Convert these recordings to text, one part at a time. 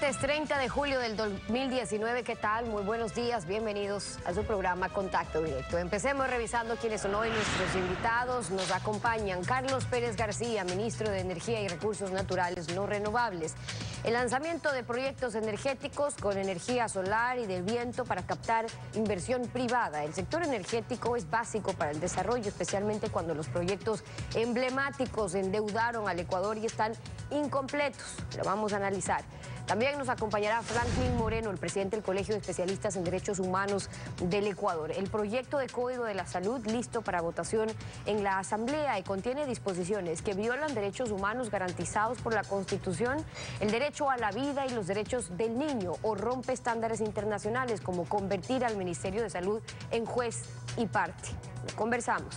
Martes 30 de julio del 2019, ¿qué tal? Muy buenos días, bienvenidos a su programa Contacto Directo. Empecemos revisando quiénes son hoy nuestros invitados. Nos acompañan Carlos Pérez García, ministro de Energía y Recursos Naturales No Renovables. El lanzamiento de proyectos energéticos con energía solar y del viento para captar inversión privada. El sector energético es básico para el desarrollo, especialmente cuando los proyectos emblemáticos endeudaron al Ecuador y están incompletos. Lo vamos a analizar. También nos acompañará Franklin Moreno, el presidente del Colegio de Especialistas en Derechos Humanos del Ecuador. El proyecto de Código de la Salud listo para votación en la Asamblea y contiene disposiciones que violan derechos humanos garantizados por la Constitución, el derecho a la vida y los derechos del niño, o rompe estándares internacionales como convertir al Ministerio de Salud en juez y parte. Lo conversamos.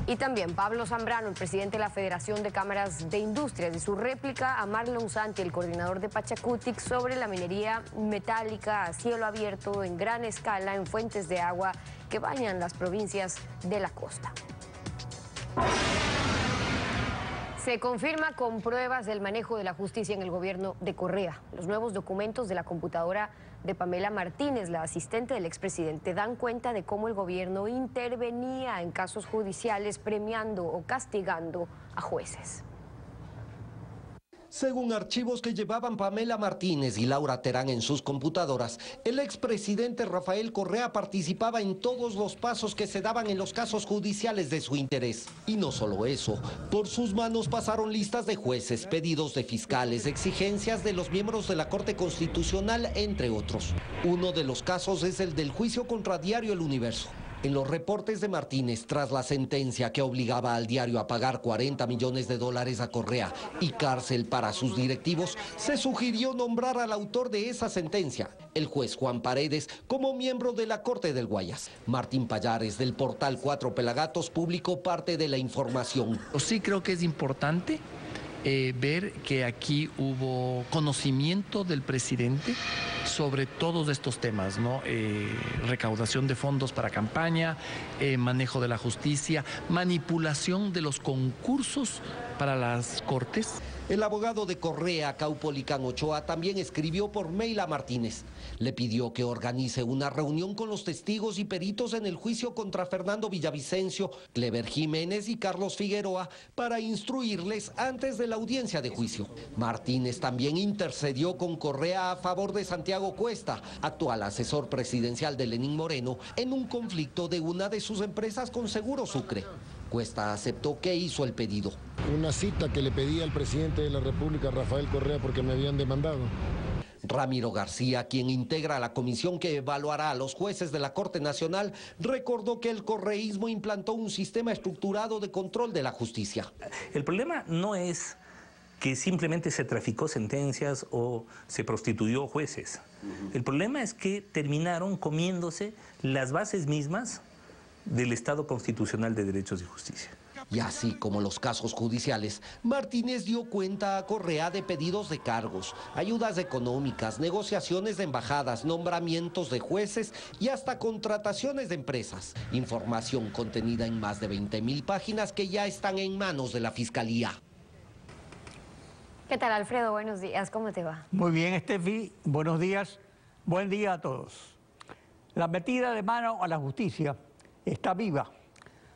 Y también Pablo Zambrano, el presidente de la Federación de Cámaras de Industrias, y su réplica a Marlon Santi, el coordinador de Pachacutic, sobre la minería metálica a cielo abierto en gran escala en fuentes de agua que bañan las provincias de la costa. Se confirma con pruebas del manejo de la justicia en el gobierno de Correa. Los nuevos documentos de la computadora de Pamela Martínez, la asistente del expresidente, dan cuenta de cómo el gobierno intervenía en casos judiciales premiando o castigando a jueces. Según archivos que llevaban Pamela Martínez y Laura Terán en sus computadoras, el expresidente Rafael Correa participaba en todos los pasos que se daban en los casos judiciales de su interés. Y no solo eso, por sus manos pasaron listas de jueces, pedidos de fiscales, exigencias de los miembros de la Corte Constitucional, entre otros. Uno de los casos es el del juicio contra Diario El Universo. En los reportes de Martínez, tras la sentencia que obligaba al diario a pagar $40 millones a Correa y cárcel para sus directivos, se sugirió nombrar al autor de esa sentencia, el juez Juan Paredes, como miembro de la Corte del Guayas. Martín Pallares, del portal Cuatro Pelagatos, publicó parte de la información. Sí creo que es importante ver que aquí hubo conocimiento del presidente sobre todos estos temas, ¿no? Recaudación de fondos para campaña, manejo de la justicia, manipulación de los concursos para las cortes. El abogado de Correa, Caupolicán Ochoa, también escribió por mail a Martínez. Le pidió que organice una reunión con los testigos y peritos en el juicio contra Fernando Villavicencio, Clever Jiménez y Carlos Figueroa para instruirles antes de la audiencia de juicio. Martínez también intercedió con Correa a favor de Santiago Cuesta, actual asesor presidencial de Lenín Moreno, en un conflicto de una de sus empresas con Seguro Sucre. Cuesta aceptó que hizo el pedido. Una cita que le pedí al presidente de la República, Rafael Correa, porque me habían demandado. Ramiro García, quien integra la comisión que evaluará a los jueces de la Corte Nacional, recordó que el correísmo implantó un sistema estructurado de control de la justicia. El problema no es que simplemente se traficó sentencias o se prostituyó jueces. El problema es que terminaron comiéndose las bases mismas del Estado Constitucional de Derechos y Justicia. Y así como los casos judiciales, Martínez dio cuenta a Correa de pedidos de cargos, ayudas económicas, negociaciones de embajadas, nombramientos de jueces y hasta contrataciones de empresas. Información contenida en más de 20.000 páginas que ya están en manos de la Fiscalía. ¿Qué tal, Alfredo? Buenos días, ¿cómo te va? Muy bien, Estefi, buenos días, buen día a todos. La metida de mano a la justicia está viva,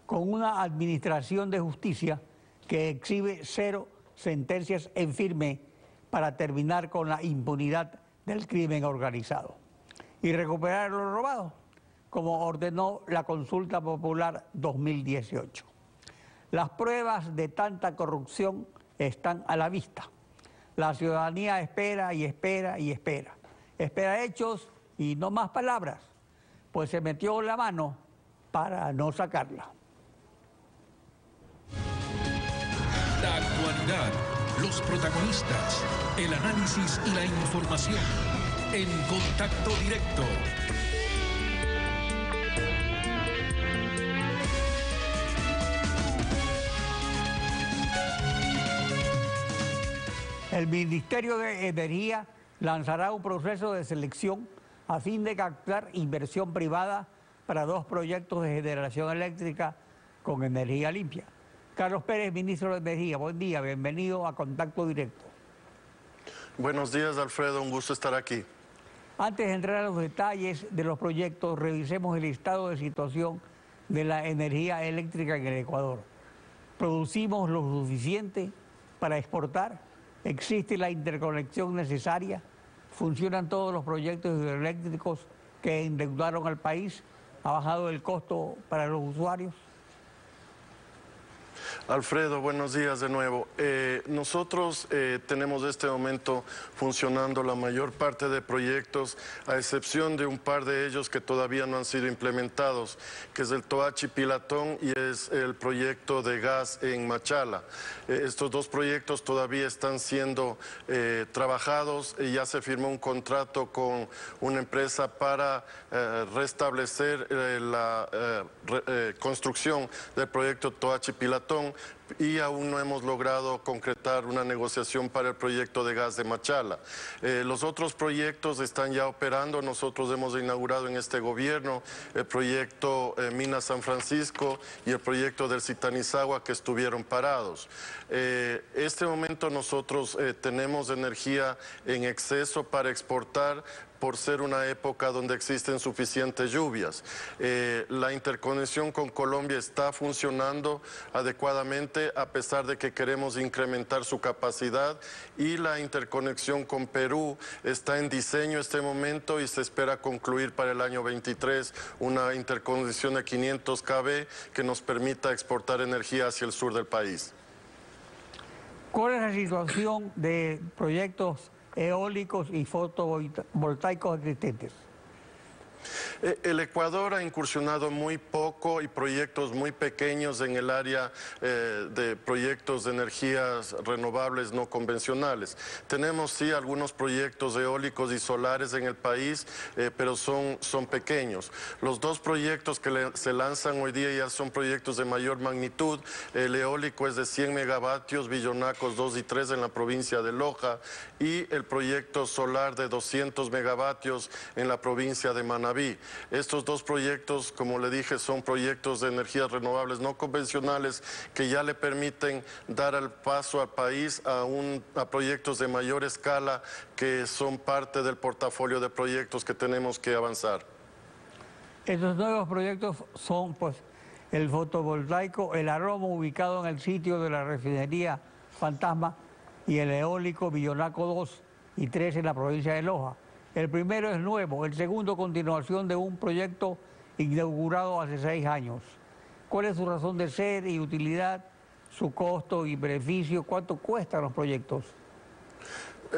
con una administración de justicia que exhibe 0 sentencias en firme para terminar con la impunidad del crimen organizado y recuperar lo robado, como ordenó la Consulta Popular 2018. Las pruebas de tanta corrupción están a la vista. La ciudadanía espera y espera y espera. Espera hechos y no más palabras, pues se metió la mano para no sacarla. La actualidad, los protagonistas, el análisis y la información en Contacto Directo. El Ministerio de Energía lanzará un proceso de selección a fin de captar inversión privada para 2 proyectos de generación eléctrica con energía limpia. Carlos Pérez, ministro de Energía, buen día, bienvenido a Contacto Directo. Buenos días, Alfredo, un gusto estar aquí. Antes de entrar a los detalles de los proyectos, revisemos el estado de situación de la energía eléctrica en el Ecuador. ¿Producimos lo suficiente para exportar? ¿Existe la interconexión necesaria? ¿Funcionan todos los proyectos hidroeléctricos que endeudaron al país? ¿Ha bajado el costo para los usuarios? Alfredo, buenos días de nuevo. Nosotros tenemos en este momento funcionando la mayor parte de proyectos, a excepción de un par de ellos que todavía no han sido implementados, que es el Toachi Pilatón y es el proyecto de gas en Machala. Estos dos proyectos todavía están siendo trabajados y ya se firmó un contrato con una empresa para restablecer la construcción del proyecto Toachi Pilatón, y aún no hemos logrado concretar una negociación para el proyecto de gas de Machala. Los otros proyectos están ya operando. Nosotros hemos inaugurado en este gobierno el proyecto Mina San Francisco y el proyecto del Zitanizagua, que estuvieron parados. Este momento nosotros tenemos energía en exceso para exportar, por ser una época donde existen suficientes lluvias. La interconexión con Colombia está funcionando adecuadamente, a pesar de que queremos incrementar su capacidad, y la interconexión con Perú está en diseño este momento y se espera concluir para el año 23 una interconexión de 500 kV que nos permita exportar energía hacia el sur del país. ¿Cuál es la situación de proyectos eólicos y fotovoltaicos existentes? El Ecuador ha incursionado muy poco y proyectos muy pequeños en el área de proyectos de energías renovables no convencionales. Tenemos sí algunos proyectos eólicos y solares en el país, pero son pequeños. Los dos proyectos que se lanzan hoy día ya son proyectos de mayor magnitud. El eólico es de 100 megavatios, Villonacos 2 y 3 en la provincia de Loja, y el proyecto solar de 200 megavatios en la provincia de Manabí. Estos dos proyectos, como le dije, son proyectos de energías renovables no convencionales que ya le permiten dar el paso al país a proyectos de mayor escala, que son parte del portafolio de proyectos que tenemos que avanzar. Estos nuevos proyectos son pues el fotovoltaico, el Aroma, ubicado en el sitio de la refinería Fantasma, y el eólico Villonaco 2 y 3 en la provincia de Loja. El primero es nuevo, el segundo continuación de un proyecto inaugurado hace 6 años. ¿Cuál es su razón de ser y utilidad, su costo y beneficio? ¿Cuánto cuestan los proyectos?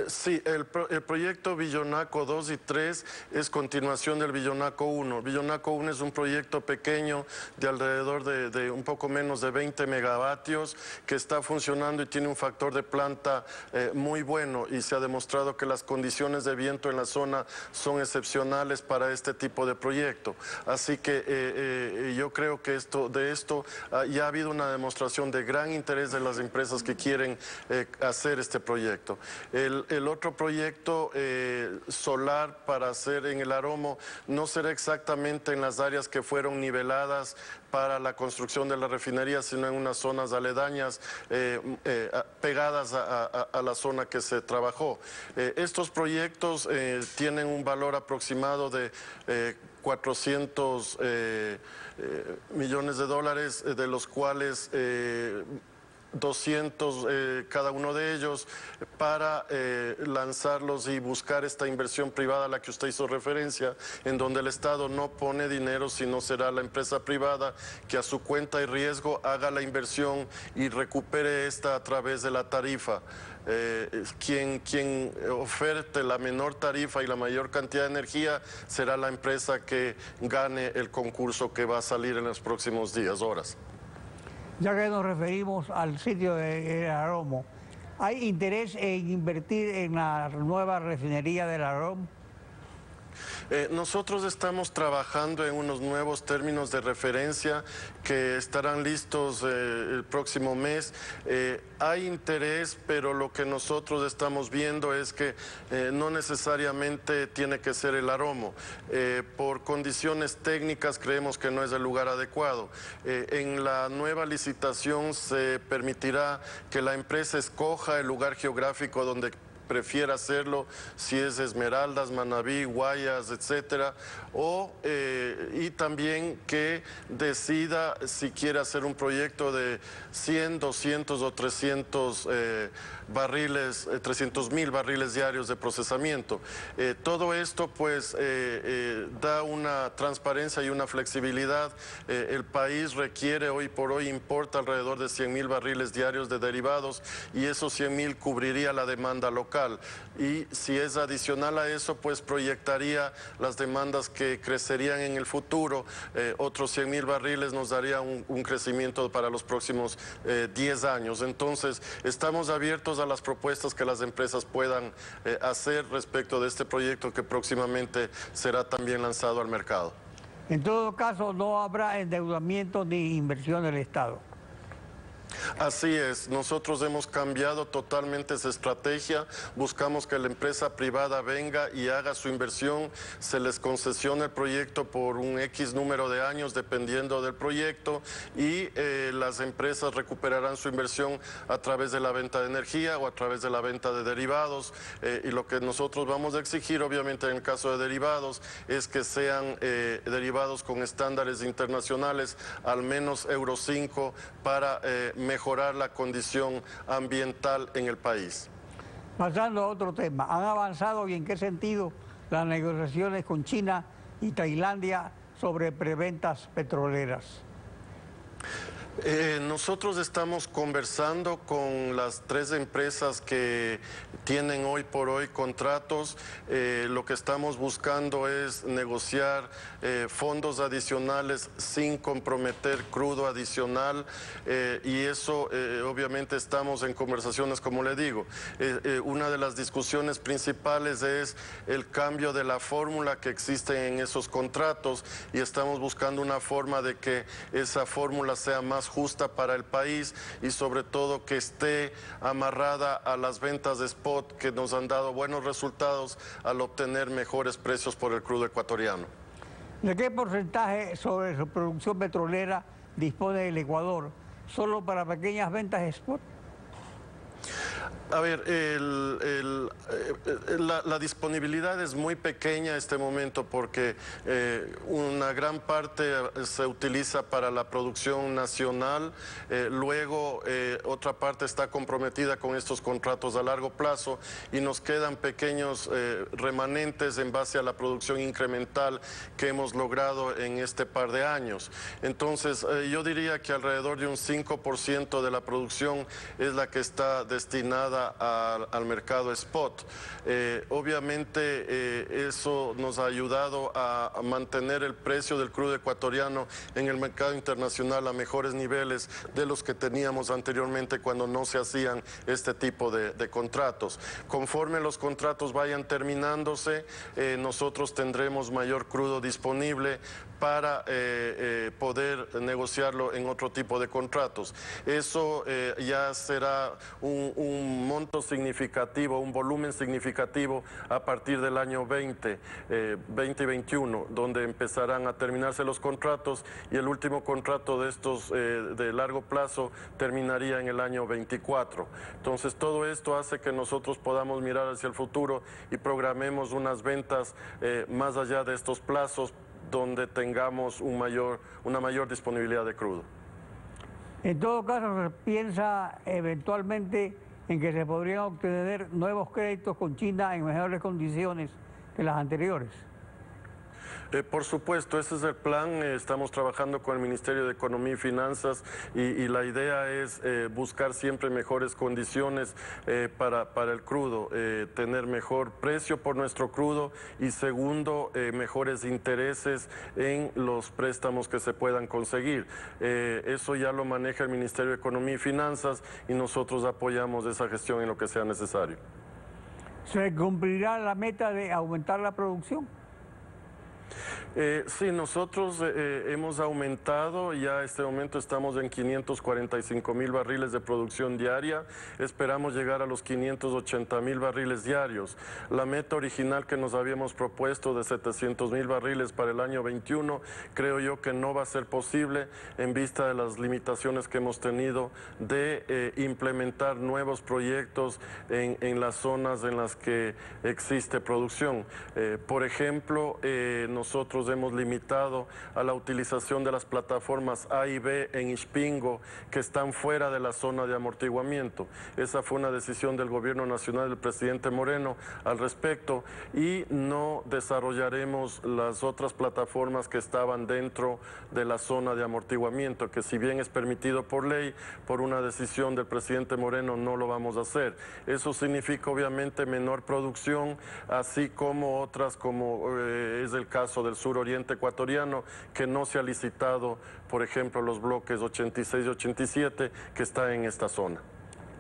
Sí, el proyecto Villonaco 2 y 3 es continuación del Villonaco 1. Villonaco 1 es un proyecto pequeño de alrededor de un poco menos de 20 megavatios que está funcionando y tiene un factor de planta muy bueno, y se ha demostrado que las condiciones de viento en la zona son excepcionales para este tipo de proyecto. Así que yo creo que ya ha habido una demostración de gran interés de las empresas que quieren hacer este proyecto. El otro proyecto solar para hacer en el Aromo no será exactamente en las áreas que fueron niveladas para la construcción de la refinería, sino en unas zonas aledañas pegadas a la zona que se trabajó. Estos proyectos tienen un valor aproximado de 400 millones de dólares, de los cuales 200 cada uno de ellos, para lanzarlos y buscar esta inversión privada a la que usted hizo referencia, en donde el Estado no pone dinero, sino será la empresa privada que a su cuenta y riesgo haga la inversión y recupere esta a través de la tarifa. Quien oferte la menor tarifa y la mayor cantidad de energía será la empresa que gane el concurso que va a salir en los próximos días, horas. Ya que nos referimos al sitio de Aromo, ¿hay interés en invertir en la nueva refinería del Aromo? Nosotros estamos trabajando en unos nuevos términos de referencia que estarán listos el próximo mes. Hay interés, pero lo que nosotros estamos viendo es que no necesariamente tiene que ser el Aromo. Por condiciones técnicas creemos que no es el lugar adecuado. En la nueva licitación se permitirá que la empresa escoja el lugar geográfico donde prefiera hacerlo, si es Esmeraldas, Manabí, Guayas, etcétera, y también que decida si quiere hacer un proyecto de 100, 200 o 300 300.000 barriles diarios de procesamiento. Todo esto pues da una transparencia y una flexibilidad. El país requiere hoy por hoy, importa alrededor de 100.000 barriles diarios de derivados y esos 100.000 cubriría la demanda local. Y si es adicional a eso, pues proyectaría las demandas que crecerían en el futuro. Otros 100.000 barriles nos daría un crecimiento para los próximos 10 años. Entonces, estamos abiertos a las propuestas que las empresas puedan hacer respecto de este proyecto que próximamente será también lanzado al mercado. En todo caso, no habrá endeudamiento ni inversión del Estado. Así es, nosotros hemos cambiado totalmente esa estrategia, buscamos que la empresa privada venga y haga su inversión, se les concesiona el proyecto por un X número de años dependiendo del proyecto y las empresas recuperarán su inversión a través de la venta de energía o a través de la venta de derivados y lo que nosotros vamos a exigir obviamente en el caso de derivados es que sean derivados con estándares internacionales, al menos Euro 5 para mejorar la condición ambiental en el país. Pasando a otro tema, ¿han avanzado y en qué sentido las negociaciones con China y Tailandia sobre preventas petroleras? Nosotros estamos conversando con las 3 empresas que tienen hoy por hoy contratos. Lo que estamos buscando es negociar fondos adicionales sin comprometer crudo adicional y eso obviamente estamos en conversaciones, como le digo. Una de las discusiones principales es el cambio de la fórmula que existe en esos contratos y estamos buscando una forma de que esa fórmula sea más justa para el país y sobre todo que esté amarrada a las ventas de spot que nos han dado buenos resultados al obtener mejores precios por el crudo ecuatoriano. ¿De qué porcentaje sobre su producción petrolera dispone el Ecuador? ¿Solo para pequeñas ventas spot? A ver, la disponibilidad es muy pequeña en este momento porque una gran parte se utiliza para la producción nacional, luego otra parte está comprometida con estos contratos a largo plazo y nos quedan pequeños remanentes en base a la producción incremental que hemos logrado en este par de años. Entonces, yo diría que alrededor de un 5% de la producción es la que está destinada al mercado spot. Obviamente eso nos ha ayudado a mantener el precio del crudo ecuatoriano en el mercado internacional a mejores niveles de los que teníamos anteriormente cuando no se hacían este tipo de contratos. Conforme los contratos vayan terminándose, nosotros tendremos mayor crudo disponible para poder negociarlo en otro tipo de contratos. Eso ya será un monto significativo, un volumen significativo a partir del año 2021, donde empezarán a terminarse los contratos y el último contrato de estos de largo plazo terminaría en el año 24. Entonces todo esto hace que nosotros podamos mirar hacia el futuro y programemos unas ventas más allá de estos plazos donde tengamos una mayor disponibilidad de crudo. En todo caso, se piensa eventualmente en que se podrían obtener nuevos créditos con China en mejores condiciones que las anteriores. Por supuesto, ese es el plan. Estamos trabajando con el Ministerio de Economía y Finanzas y la idea es buscar siempre mejores condiciones para el crudo, tener mejor precio por nuestro crudo y segundo, mejores intereses en los préstamos que se puedan conseguir. Eso ya lo maneja el Ministerio de Economía y Finanzas y nosotros apoyamos esa gestión en lo que sea necesario. ¿Se cumplirá la meta de aumentar la producción? Sí, nosotros hemos aumentado, ya en este momento estamos en 545.000 barriles de producción diaria, esperamos llegar a los 580.000 barriles diarios. La meta original que nos habíamos propuesto de 700.000 barriles para el año 21, creo yo que no va a ser posible en vista de las limitaciones que hemos tenido de implementar nuevos proyectos en las zonas en las que existe producción. Por ejemplo, nosotros hemos limitado a la utilización de las plataformas A y B en Ixpingo que están fuera de la zona de amortiguamiento. Esa fue una decisión del Gobierno Nacional del presidente Moreno al respecto, y no desarrollaremos las otras plataformas que estaban dentro de la zona de amortiguamiento, que si bien es permitido por ley, por una decisión del presidente Moreno no lo vamos a hacer. Eso significa obviamente menor producción, así como otras, como es el caso del suroriente ecuatoriano, que no se ha licitado, por ejemplo, los bloques 86 y 87 que están en esta zona.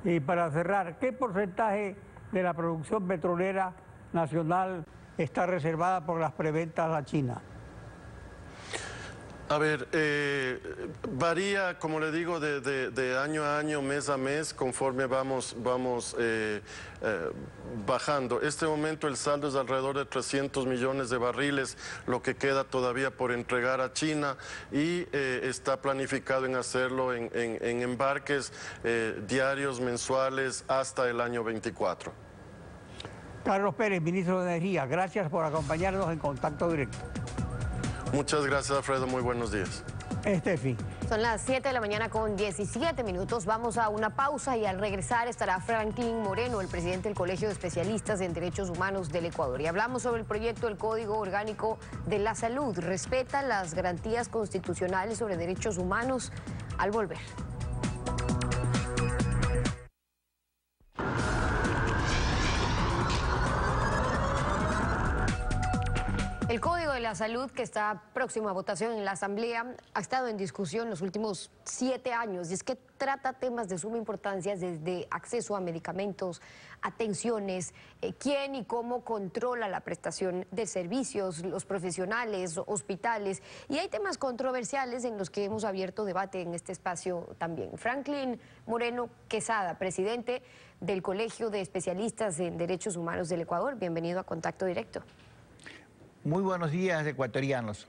Y para cerrar, ¿qué porcentaje de la producción petrolera nacional está reservada por las preventas a China? A ver, varía, como le digo, de año a año, mes a mes, conforme vamos bajando. Este momento el saldo es alrededor de 300 millones de barriles, lo que queda todavía por entregar a China, y está planificado en hacerlo en embarques diarios, mensuales, hasta el año 24. Carlos Pérez, ministro de Energía, gracias por acompañarnos en Contacto Directo. Muchas gracias, Alfredo. Muy buenos días. Estefi. Son las 7 de la mañana con 17 minutos. Vamos a una pausa y al regresar estará Franklin Moreno, el presidente del Colegio de Especialistas en Derechos Humanos del Ecuador. Y hablamos sobre el proyecto del Código Orgánico de la Salud. Respeta las garantías constitucionales sobre derechos humanos. Al volver. El Código de la Salud, que está próximo a votación en la Asamblea, ha estado en discusión los últimos 7 años, y es que trata temas de suma importancia, desde acceso a medicamentos, atenciones, quién y cómo controla la prestación de servicios, los profesionales, hospitales, y hay temas controversiales en los que hemos abierto debate en este espacio también. Franklin Moreno Quesada, presidente del Colegio de Especialistas en Derechos Humanos del Ecuador, bienvenido a Contacto Directo. Muy buenos días, ecuatorianos.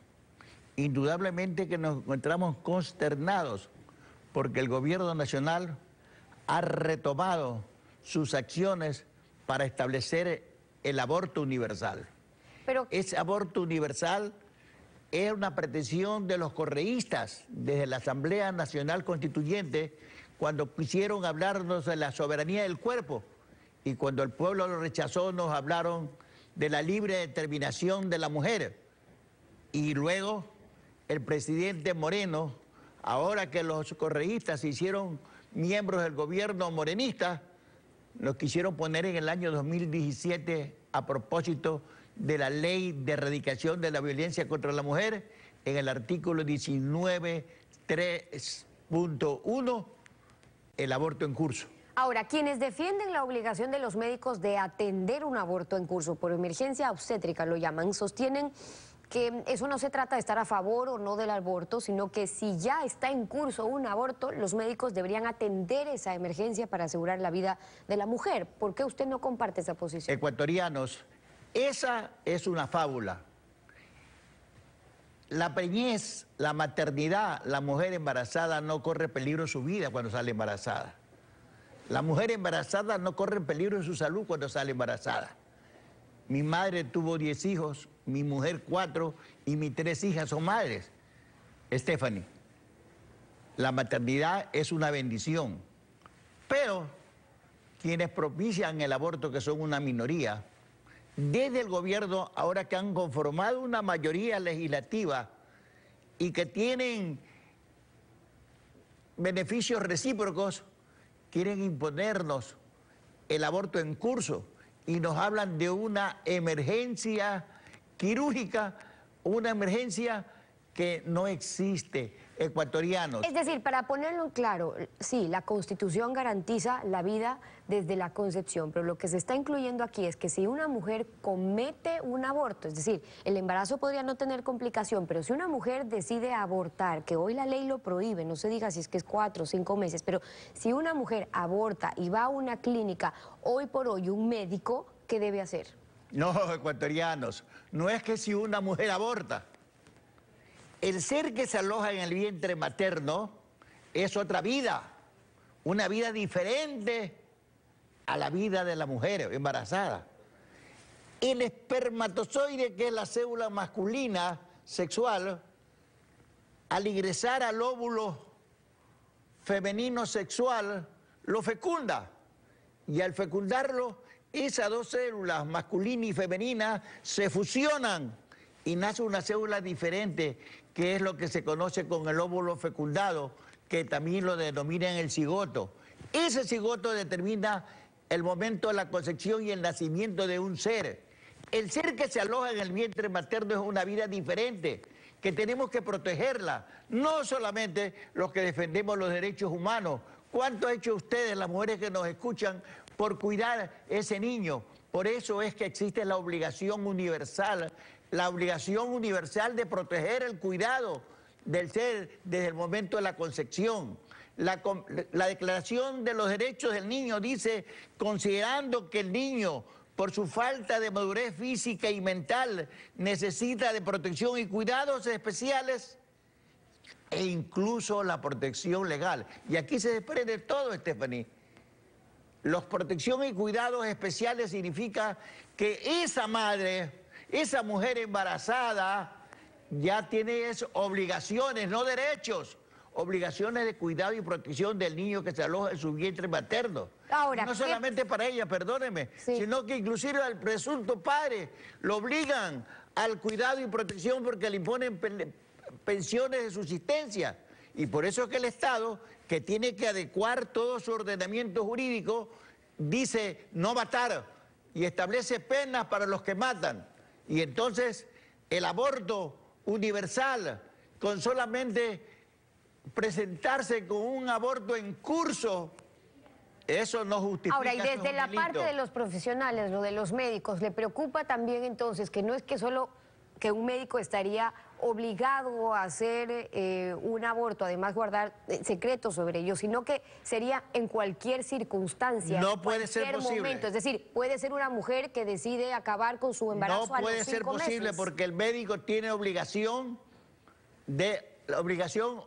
Indudablemente que nos encontramos consternados porque el gobierno nacional ha retomado sus acciones para establecer el aborto universal. Pero ese aborto universal es una pretensión de los correístas desde la Asamblea Nacional Constituyente, cuando quisieron hablarnos de la soberanía del cuerpo, y cuando el pueblo lo rechazó nos hablaron de la libre determinación de la mujer. Y luego el presidente Moreno, ahora que los correístas se hicieron miembros del gobierno morenista, nos quisieron poner en el año 2017 a propósito de la ley de erradicación de la violencia contra la mujer, en el artículo 19.3.1, el aborto en curso. Ahora, quienes defienden la obligación de los médicos de atender un aborto en curso por emergencia obstétrica, lo llaman, sostienen que eso no se trata de estar a favor o no del aborto, sino que si ya está en curso un aborto, los médicos deberían atender esa emergencia para asegurar la vida de la mujer. ¿Por qué usted no comparte esa posición? Ecuatorianos, esa es una fábula. La preñez, la maternidad, la mujer embarazada no corre peligro en su vida cuando sale embarazada. La mujer embarazada no corre peligro en su salud cuando sale embarazada. Mi madre tuvo 10 hijos, mi mujer 4 y mis 3 hijas son madres. Stephanie, la maternidad es una bendición, pero quienes propician el aborto, que son una minoría, desde el gobierno, ahora que han conformado una mayoría legislativa y que tienen beneficios recíprocos, quieren imponernos el aborto en curso y nos hablan de una emergencia quirúrgica, una emergencia que no existe, ecuatorianos. Es decir, para ponerlo en claro, sí, la Constitución garantiza la vida desde la concepción, pero lo que se está incluyendo aquí es que si una mujer comete un aborto, es decir, el embarazo podría no tener complicación, pero si una mujer decide abortar, que hoy la ley lo prohíbe, no se diga si es que es 4 o 5 meses, pero si una mujer aborta y va a una clínica, hoy por hoy un médico, ¿qué debe hacer? No, ecuatorianos, no es que si una mujer aborta. El ser que se aloja en el vientre materno es otra vida, una vida diferente a la vida de la mujer embarazada. El espermatozoide, que es la célula masculina sexual, al ingresar al óvulo femenino sexual, lo fecunda. Y al fecundarlo, esas dos células, masculina y femenina, se fusionan y nace una célula diferente, que es lo que se conoce con el óvulo fecundado, que también lo denominan el cigoto. Ese cigoto determina el momento de la concepción y el nacimiento de un ser. El ser que se aloja en el vientre materno es una vida diferente, que tenemos que protegerla. No solamente los que defendemos los derechos humanos. ¿Cuánto ha hecho ustedes, las mujeres que nos escuchan, por cuidar ese niño? Por eso es que existe la obligación universal de proteger el cuidado del ser desde el momento de la concepción. La Declaración de los Derechos del Niño dice, considerando que el niño, por su falta de madurez física y mental, necesita de protección y cuidados especiales, e incluso la protección legal. Y aquí se desprende todo, Estefaní. La protección y cuidados especiales significa que esa madre, esa mujer embarazada, ya tiene obligaciones, no derechos, obligaciones de cuidado y protección del niño que se aloja en su vientre materno. Ahora, no solamente para ella, perdóneme, sí, sino que inclusive al presunto padre lo obligan al cuidado y protección porque le imponen pensiones de subsistencia. Y por eso es que el Estado, que tiene que adecuar todo su ordenamiento jurídico, dice no matar y establece penas para los que matan. Y entonces el aborto universal, con solamente presentarse con un aborto en curso, eso no justifica. Ahora, y desde la parte de los profesionales, lo de los médicos, ¿le preocupa también entonces que no es que solo que un médico estaría obligado a hacer un aborto, además guardar secretos sobre ello, sino que sería en cualquier circunstancia, no puede ser posible. Momento? Es decir, puede ser una mujer que decide acabar con su embarazo no a los 5 puede ser posible meses. Porque el médico tiene la obligación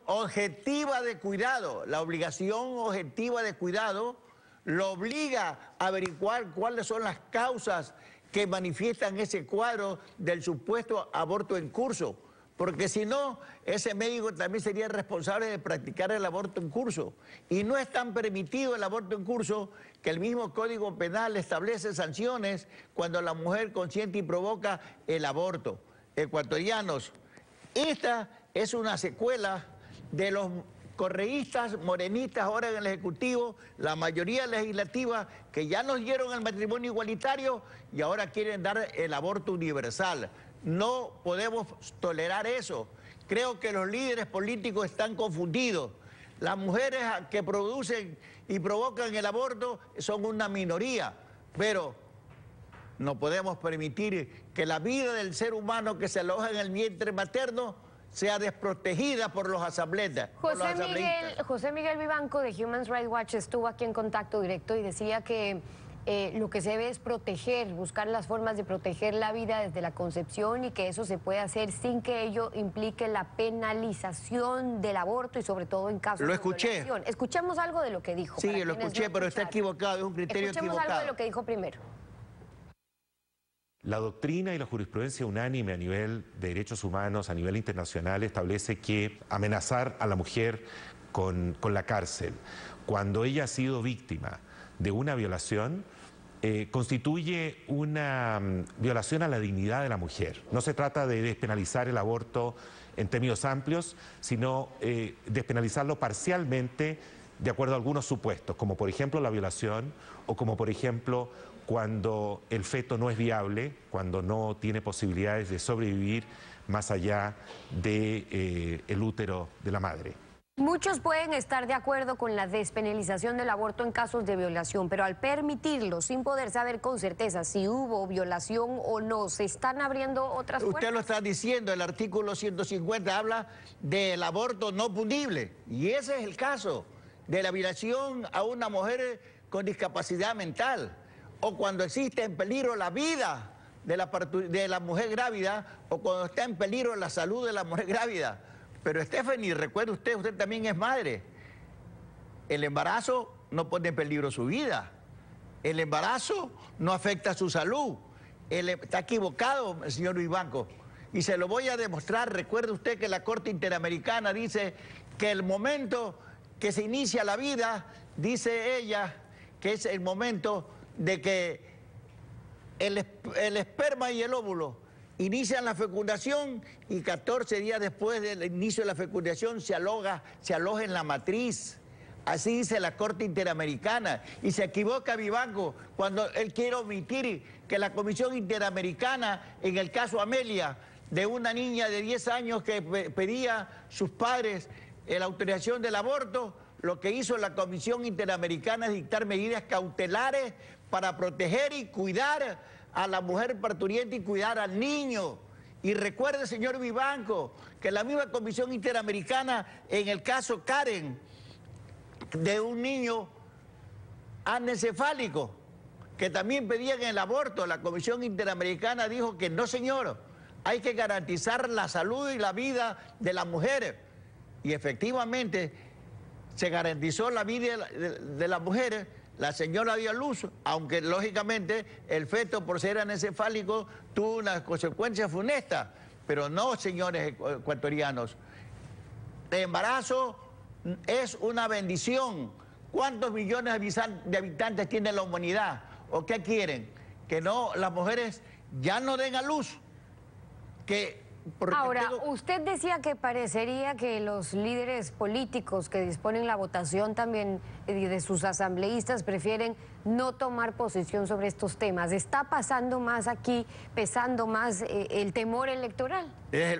objetiva de cuidado. La obligación objetiva de cuidado lo obliga a averiguar cuáles son las causas que manifiestan ese cuadro del supuesto aborto en curso. Porque si no, ese médico también sería responsable de practicar el aborto en curso. Y no es tan permitido el aborto en curso que el mismo Código Penal establece sanciones cuando la mujer consiente y provoca el aborto. Ecuatorianos, esta es una secuela de los correístas, morenistas ahora en el Ejecutivo, la mayoría legislativa, que ya nos dieron el matrimonio igualitario y ahora quieren dar el aborto universal. No podemos tolerar eso. Creo que los líderes políticos están confundidos. Las mujeres que producen y provocan el aborto son una minoría, pero no podemos permitir que la vida del ser humano que se aloja en el vientre materno sea desprotegida por los asambleístas. José Miguel Vivanco de Human Rights Watch estuvo aquí en Contacto Directo y decía que lo que se debe es proteger, buscar las formas de proteger la vida desde la concepción y que eso se puede hacer sin que ello implique la penalización del aborto y sobre todo en casos de violación. Escuchemos algo de lo que dijo. Sí, lo escuché, pero está equivocado, es un criterio equivocado. Escuchemos algo de lo que dijo primero. La doctrina y la jurisprudencia unánime a nivel de derechos humanos, a nivel internacional, establece que amenazar a la mujer con la cárcel cuando ella ha sido víctima de una violación constituye una violación a la dignidad de la mujer. No se trata de despenalizar el aborto en términos amplios, sino despenalizarlo parcialmente de acuerdo a algunos supuestos, como por ejemplo la violación o como por ejemplo cuando el feto no es viable, cuando no tiene posibilidades de sobrevivir más allá de el útero de la madre. Muchos pueden estar de acuerdo con la despenalización del aborto en casos de violación, pero al permitirlo sin poder saber con certeza si hubo violación o no, se están abriendo otras puertas. Usted lo está diciendo, el artículo 150 habla del aborto no punible, y ese es el caso de la violación a una mujer con discapacidad mental, o cuando existe en peligro la vida de la mujer grávida, o cuando está en peligro la salud de la mujer grávida. Pero Stephanie, recuerde usted también es madre. El embarazo no pone en peligro su vida. El embarazo no afecta su salud. Está equivocado, el señor Vivanco. Y se lo voy a demostrar. Recuerde usted que la Corte Interamericana dice que el momento que se inicia la vida, dice ella, que es el momento de que el esperma y el óvulo inician la fecundación y 14 días después del inicio de la fecundación se aloja en la matriz. Así dice la Corte Interamericana. Y se equivoca Vivanco cuando él quiere omitir que la Comisión Interamericana, en el caso Amelia, de una niña de 10 años que pedía a sus padres la autorización del aborto, lo que hizo la Comisión Interamericana es dictar medidas cautelares para proteger y cuidar a la mujer parturienta y cuidar al niño. Y recuerde, señor Vivanco, que la misma Comisión Interamericana, en el caso Karen, de un niño anencefálico, que también pedían el aborto, la Comisión Interamericana dijo que no, señor, hay que garantizar la salud y la vida de la mujer. Y efectivamente se garantizó la vida de la mujer. La señora dio a luz, aunque lógicamente el feto por ser anencefálico tuvo una consecuencia funesta, pero no, señores ecuatorianos. El embarazo es una bendición. ¿Cuántos millones de habitantes tiene la humanidad? ¿O qué quieren? Que no, las mujeres ya no den a luz. Ahora, usted decía que parecería que los líderes políticos que disponen la votación también de sus asambleístas prefieren no tomar posición sobre estos temas. ¿Está pasando más aquí, pesando más el temor electoral?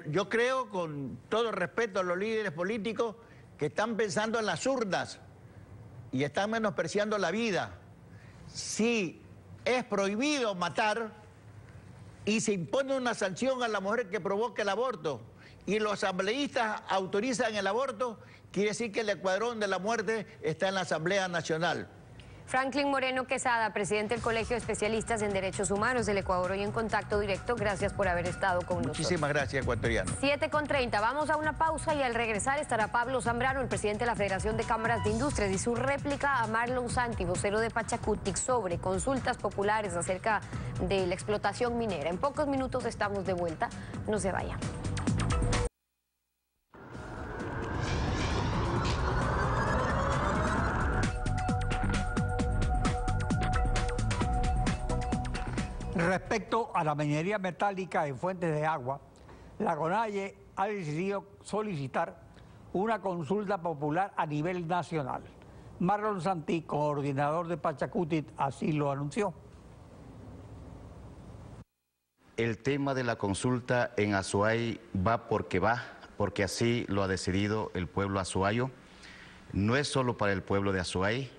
Yo creo, con todo respeto a los líderes políticos, que están pensando en las urnas y están menospreciando la vida. Si es prohibido matar y se impone una sanción a la mujer que provoque el aborto y los asambleístas autorizan el aborto, quiere decir que el escuadrón de la muerte está en la Asamblea Nacional. Franklin Moreno Quesada, presidente del Colegio de Especialistas en Derechos Humanos del Ecuador, hoy en Contacto Directo. Gracias por haber estado con nosotros. Muchísimas gracias, ecuatoriano. 7:30, vamos a una pausa y al regresar estará Pablo Zambrano, el presidente de la Federación de Cámaras de Industrias, y su réplica a Marlon Santi, vocero de Pachacutic, sobre consultas populares acerca de la explotación minera. En pocos minutos estamos de vuelta, no se vayan. Respecto a la minería metálica en fuentes de agua, la CONAIE ha decidido solicitar una consulta popular a nivel nacional. Marlon Santi, coordinador de Pachacutic, así lo anunció. El tema de la consulta en Azuay va, porque así lo ha decidido el pueblo azuayo. No es solo para el pueblo de Azuay,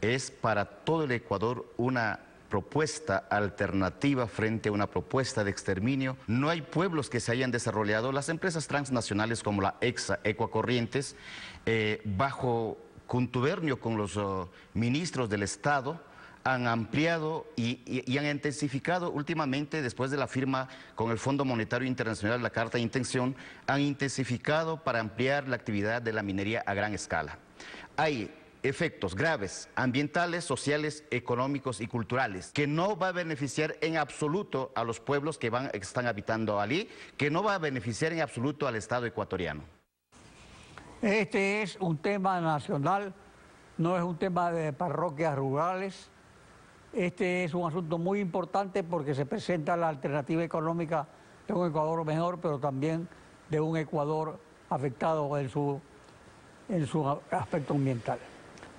es para todo el Ecuador una propuesta alternativa frente a una propuesta de exterminio. No hay pueblos que se hayan desarrollado. Las empresas transnacionales como la EXA, Ecuacorrientes, bajo contubernio con los ministros del Estado, han ampliado y han intensificado últimamente, después de la firma con el Fondo Monetario Internacional, la Carta de Intención, han intensificado para ampliar la actividad de la minería a gran escala. Hay efectos graves, ambientales, sociales, económicos y culturales, que no va a beneficiar en absoluto a los pueblos que están habitando allí, que no va a beneficiar en absoluto al Estado ecuatoriano. Este es un tema nacional, no es un tema de parroquias rurales. Este es un asunto muy importante porque se presenta la alternativa económica de un Ecuador mejor, pero también de un Ecuador afectado en su aspecto ambiental.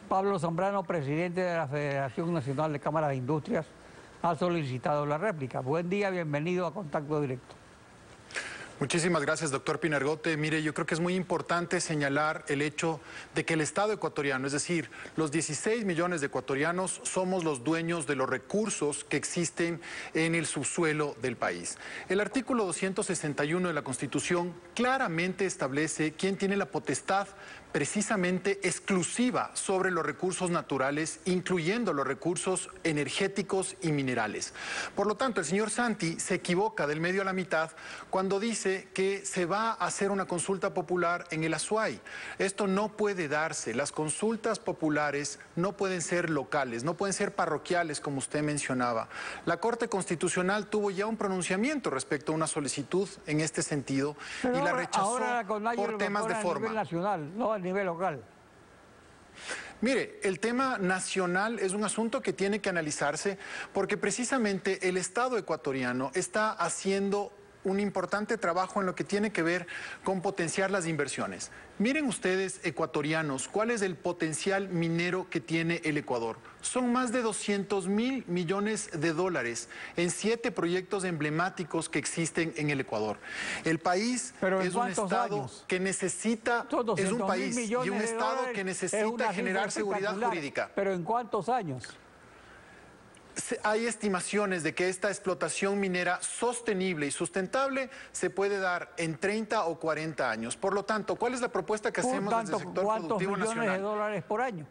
Pablo Zambrano, presidente de la Federación Nacional de Cámaras de Industrias, ha solicitado la réplica. Buen día, bienvenido a Contacto Directo. Muchísimas gracias, doctor Pinargote. Mire, yo creo que es muy importante señalar el hecho de que el Estado ecuatoriano, es decir, los 16 millones de ecuatorianos, somos los dueños de los recursos que existen en el subsuelo del país. El artículo 261 de la Constitución claramente establece quién tiene la potestad precisamente exclusiva sobre los recursos naturales, incluyendo los recursos energéticos y minerales. Por lo tanto, el señor Santi se equivoca del medio a la mitad cuando dice que se va a hacer una consulta popular en el Azuay. Esto no puede darse. Las consultas populares no pueden ser locales, no pueden ser parroquiales, como usted mencionaba. La Corte Constitucional tuvo ya un pronunciamiento respecto a una solicitud en este sentido y la rechazó por temas de forma. A nivel nacional, no a nivel local. Mire, el tema nacional es un asunto que tiene que analizarse porque precisamente el Estado ecuatoriano está haciendo un importante trabajo en lo que tiene que ver con potenciar las inversiones. Miren ustedes, ecuatorianos, cuál es el potencial minero que tiene el Ecuador. Son más de 200.000 millones de dólares en 7 proyectos emblemáticos que existen en el Ecuador. El país es un Estado que necesita, es un país y un Estado que necesita generar seguridad jurídica. ¿Pero en cuántos años? Hay estimaciones de que esta explotación minera sostenible y sustentable se puede dar en 30 o 40 años. Por lo tanto, ¿cuál es la propuesta que hacemos desde el sector productivo nacional? ¿Cuántos millones de dólares por año?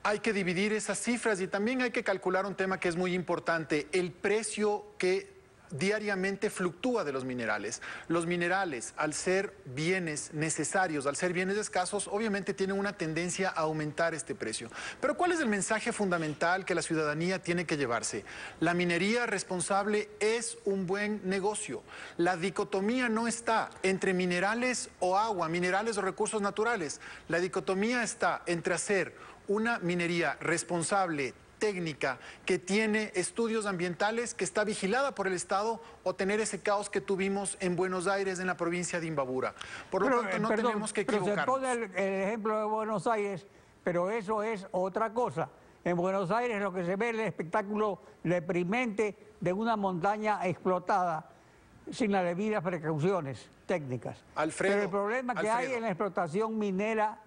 Hay que dividir esas cifras y también hay que calcular un tema que es muy importante, el precio que diariamente fluctúa de los minerales. Los minerales, al ser bienes necesarios, al ser bienes escasos, obviamente tienen una tendencia a aumentar este precio. Pero ¿cuál es el mensaje fundamental que la ciudadanía tiene que llevarse? La minería responsable es un buen negocio. La dicotomía no está entre minerales o agua, minerales o recursos naturales. La dicotomía está entre hacer una minería responsable, técnica, que tiene estudios ambientales, que está vigilada por el Estado, o tener ese caos que tuvimos en Buenos Aires, en la provincia de Imbabura. Por lo tanto, no tenemos que equivocarnos. Pero se pone el ejemplo de Buenos Aires, pero eso es otra cosa. En Buenos Aires lo que se ve es el espectáculo deprimente de una montaña explotada sin las debidas precauciones técnicas. Alfredo, pero el problema que hay en la explotación minera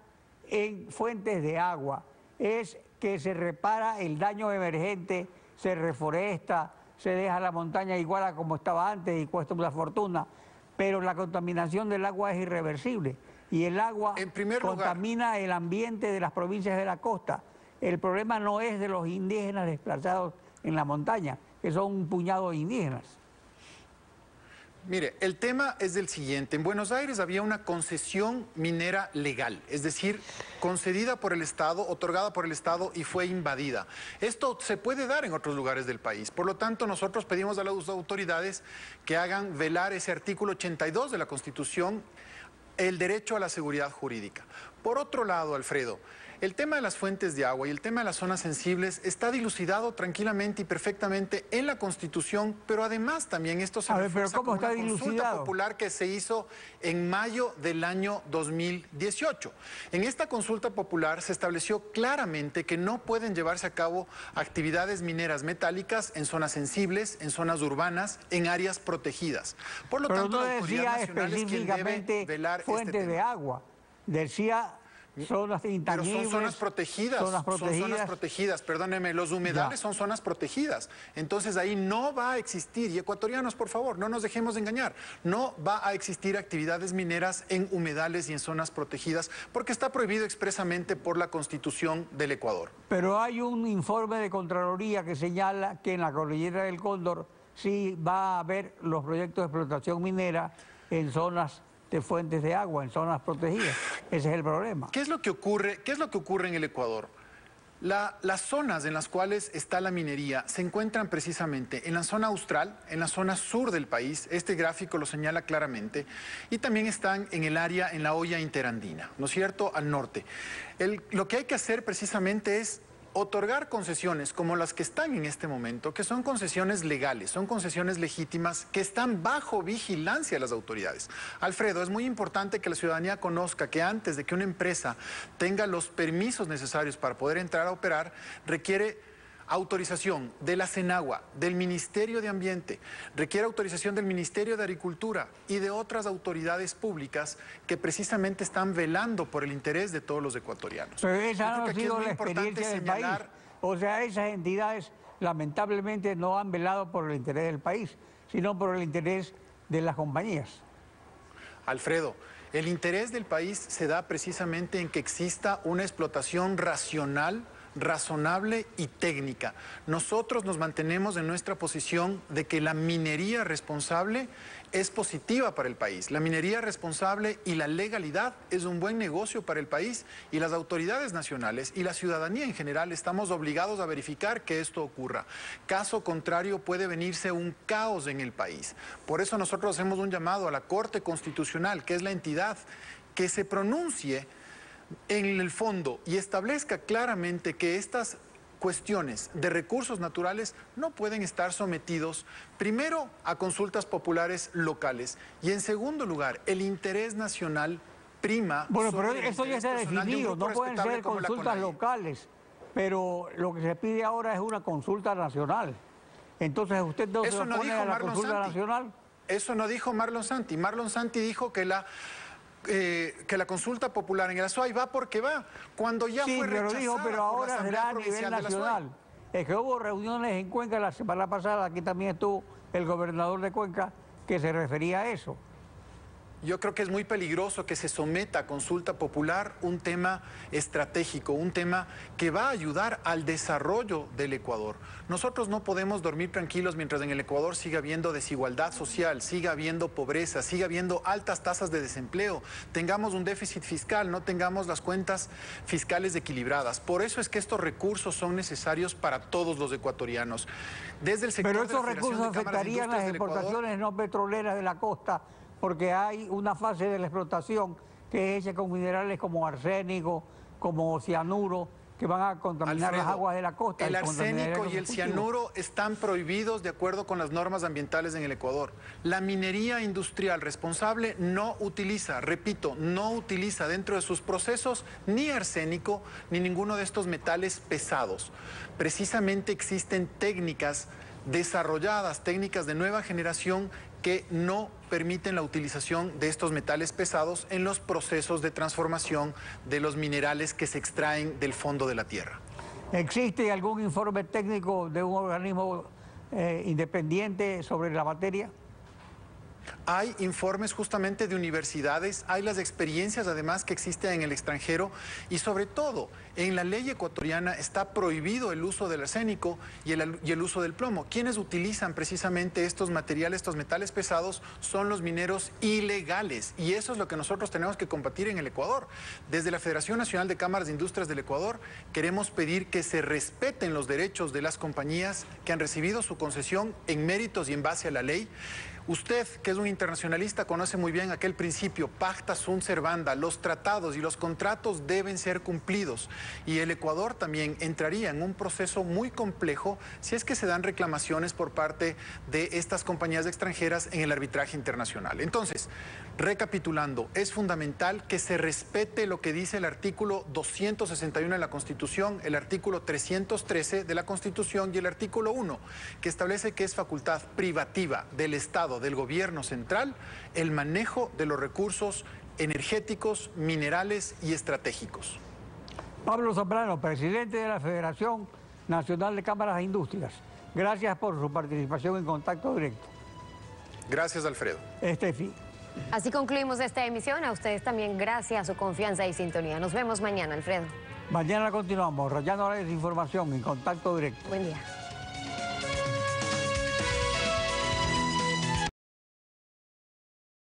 en fuentes de agua es que se repara el daño emergente, se reforesta, se deja la montaña igual a como estaba antes y cuesta una fortuna, pero la contaminación del agua es irreversible y el agua contamina el ambiente de las provincias de la costa. El problema no es de los indígenas desplazados en la montaña, que son un puñado de indígenas. Mire, el tema es del siguiente. En Buenos Aires había una concesión minera legal, es decir, concedida por el Estado, otorgada por el Estado y fue invadida. Esto se puede dar en otros lugares del país. Por lo tanto, nosotros pedimos a las autoridades que hagan velar ese artículo 82 de la Constitución, el derecho a la seguridad jurídica. Por otro lado, Alfredo, el tema de las fuentes de agua y el tema de las zonas sensibles está dilucidado tranquilamente y perfectamente en la Constitución, pero además también esto se refuerza con una consulta popular que se hizo en mayo del año 2018. En esta consulta popular se estableció claramente que no pueden llevarse a cabo actividades mineras metálicas en zonas sensibles, en zonas urbanas, en áreas protegidas. Por lo tanto, la Autoridad Nacional es quien debe velar fuentes este tema. de agua, decía zonas intangibles. Pero son zonas protegidas, son zonas protegidas, perdóneme, los humedales son zonas protegidas. Entonces ahí no va a existir, y ecuatorianos, por favor, no nos dejemos de engañar, no va a existir actividades mineras en humedales y en zonas protegidas, porque está prohibido expresamente por la Constitución del Ecuador. Pero hay un informe de Contraloría que señala que en la Cordillera del Cóndor sí va a haber los proyectos de explotación minera en zonas de fuentes de agua, en zonas protegidas. Ese es el problema. ¿Qué es lo que ocurre en el Ecuador? Las zonas en las cuales está la minería se encuentran precisamente en la zona austral, en la zona sur del país, este gráfico lo señala claramente, y también están en el área, en la olla interandina, ¿no es cierto?, al norte. Lo que hay que hacer precisamente es otorgar concesiones como las que están en este momento, que son concesiones legales, son concesiones legítimas que están bajo vigilancia de las autoridades. Alfredo, es muy importante que la ciudadanía conozca que antes de que una empresa tenga los permisos necesarios para poder entrar a operar, requiere autorización de la Senagua, del Ministerio de Ambiente, requiere autorización del Ministerio de Agricultura y de otras autoridades públicas que precisamente están velando por el interés de todos los ecuatorianos. Pero esa no ha sido la experiencia del país. O sea, esas entidades lamentablemente no han velado por el interés del país, sino por el interés de las compañías. Alfredo, el interés del país se da precisamente en que exista una explotación racional, razonable y técnica. Nosotros nos mantenemos en nuestra posición de que la minería responsable es positiva para el país. La minería responsable y la legalidad es un buen negocio para el país y las autoridades nacionales y la ciudadanía en general estamos obligados a verificar que esto ocurra. Caso contrario puede venirse un caos en el país. Por eso nosotros hacemos un llamado a la Corte Constitucional, que es la entidad que se pronuncie en el fondo y establezca claramente que estas cuestiones de recursos naturales no pueden estar sometidos primero a consultas populares locales y en segundo lugar el interés nacional prima. Bueno, pero eso ya está definido, no pueden ser consultas locales, pero lo que se pide ahora es una consulta nacional. Entonces usted no se opone a la consulta nacional. Eso no dijo Marlon Santi. Marlon Santi dijo que la consulta popular en el Azuay va porque va, cuando ya fue rechazada pero ahora será a nivel nacional. Es que hubo reuniones en Cuenca la semana pasada, aquí también estuvo el gobernador de Cuenca, que se refería a eso. Yo creo que es muy peligroso que se someta a consulta popular un tema estratégico, un tema que va a ayudar al desarrollo del Ecuador. Nosotros no podemos dormir tranquilos mientras en el Ecuador siga habiendo desigualdad social, siga habiendo pobreza, siga habiendo altas tasas de desempleo, tengamos un déficit fiscal, no tengamos las cuentas fiscales equilibradas. Por eso es que estos recursos son necesarios para todos los ecuatorianos. Desde el sector Pero estos recursos afectarían las exportaciones no petroleras de la costa, porque hay una fase de la explotación que es hecha con minerales como arsénico, como cianuro, que van a contaminar las aguas de la costa. El arsénico y el cianuro están prohibidos de acuerdo con las normas ambientales en el Ecuador. La minería industrial responsable no utiliza, repito, no utiliza dentro de sus procesos ni arsénico ni ninguno de estos metales pesados. Precisamente existen técnicas desarrolladas, técnicas de nueva generación que no permiten la utilización de estos metales pesados en los procesos de transformación de los minerales que se extraen del fondo de la tierra. ¿Existe algún informe técnico de un organismo independiente sobre la materia? Hay informes justamente de universidades, hay las experiencias además que existen en el extranjero y sobre todo en la ley ecuatoriana está prohibido el uso del arsénico y el uso del plomo. Quienes utilizan precisamente estos materiales, estos metales pesados, son los mineros ilegales y eso es lo que nosotros tenemos que combatir en el Ecuador. Desde la Federación Nacional de Cámaras de Industrias del Ecuador queremos pedir que se respeten los derechos de las compañías que han recibido su concesión en méritos y en base a la ley. Usted, que es un internacionalista, conoce muy bien aquel principio, pacta sunt servanda, los tratados y los contratos deben ser cumplidos. Y el Ecuador también entraría en un proceso muy complejo si es que se dan reclamaciones por parte de estas compañías extranjeras en el arbitraje internacional. Entonces, recapitulando, es fundamental que se respete lo que dice el artículo 261 de la Constitución, el artículo 313 de la Constitución y el artículo 1, que establece que es facultad privativa del Estado, del gobierno central, el manejo de los recursos energéticos, minerales y estratégicos. Pablo Zambrano, presidente de la Federación Nacional de Cámaras de Industrias. Gracias por su participación en Contacto Directo. Gracias, Alfredo. Estefi. Así concluimos esta emisión. A ustedes también gracias a su confianza y sintonía. Nos vemos mañana, Alfredo. Mañana continuamos, rayando la desinformación en Contacto Directo. Buen día.